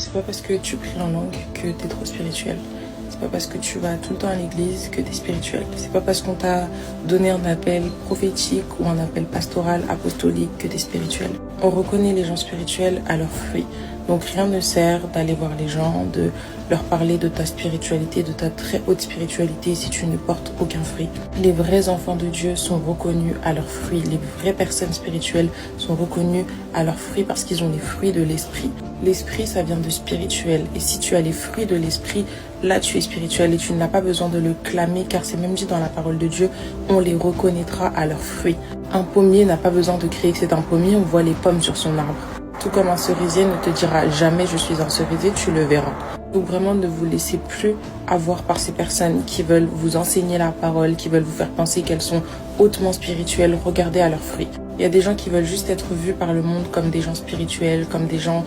C'est pas parce que tu pries en langue que t'es trop spirituel. C'est pas parce que tu vas tout le temps à l'église que t'es spirituel. C'est pas parce qu'on t'a donné un appel prophétique ou un appel pastoral, apostolique que t'es spirituel. On reconnaît les gens spirituels à leurs fruits. Donc rien ne sert d'aller voir les gens, de leur parler de ta spiritualité, de ta très haute spiritualité si tu ne portes aucun fruit. Les vrais enfants de Dieu sont reconnus à leurs fruits. Les vraies personnes spirituelles sont reconnues à leurs fruits parce qu'ils ont les fruits de l'esprit. L'esprit, ça vient de spirituel. Et si tu as les fruits de l'esprit, là tu es spirituel et tu n'as pas besoin de le clamer car c'est même dit dans la parole de Dieu, on les reconnaîtra à leurs fruits. Un pommier n'a pas besoin de crier que c'est un pommier, on voit les pommes sur son arbre. Tout comme un cerisier ne te dira jamais je suis un cerisier, tu le verras. Donc vraiment ne vous laissez plus avoir par ces personnes qui veulent vous enseigner la parole, qui veulent vous faire penser qu'elles sont hautement spirituelles. Regardez à leurs fruits. Il y a des gens qui veulent juste être vus par le monde comme des gens spirituels, comme des gens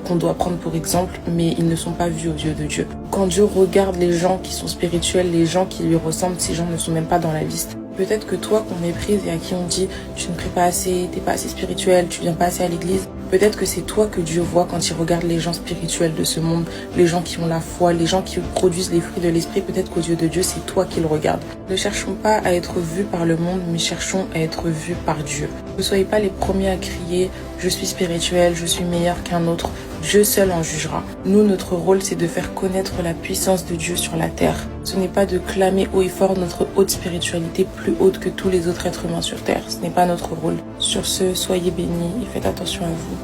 qu'on doit prendre pour exemple, mais ils ne sont pas vus aux yeux de Dieu. Quand Dieu regarde les gens qui sont spirituels, les gens qui lui ressemblent, ces gens ne sont même pas dans la liste. Peut-être que toi qu'on méprise et à qui on dit tu ne pries pas assez, t'es pas assez spirituel, tu viens pas assez à l'église, peut-être que c'est toi que Dieu voit quand il regarde les gens spirituels de ce monde, les gens qui ont la foi, les gens qui produisent les fruits de l'esprit. Peut-être qu'aux yeux de Dieu, c'est toi qu'il regarde. Ne cherchons pas à être vus par le monde, mais cherchons à être vus par Dieu. Ne soyez pas les premiers à crier je suis spirituel, je suis meilleur qu'un autre. Dieu seul en jugera. Nous, notre rôle, c'est de faire connaître la puissance de Dieu sur la terre. Ce n'est pas de clamer haut et fort notre haute spiritualité plus haute que tous les autres êtres humains sur terre. Ce n'est pas notre rôle. Sur ce, soyez bénis et faites attention à vous.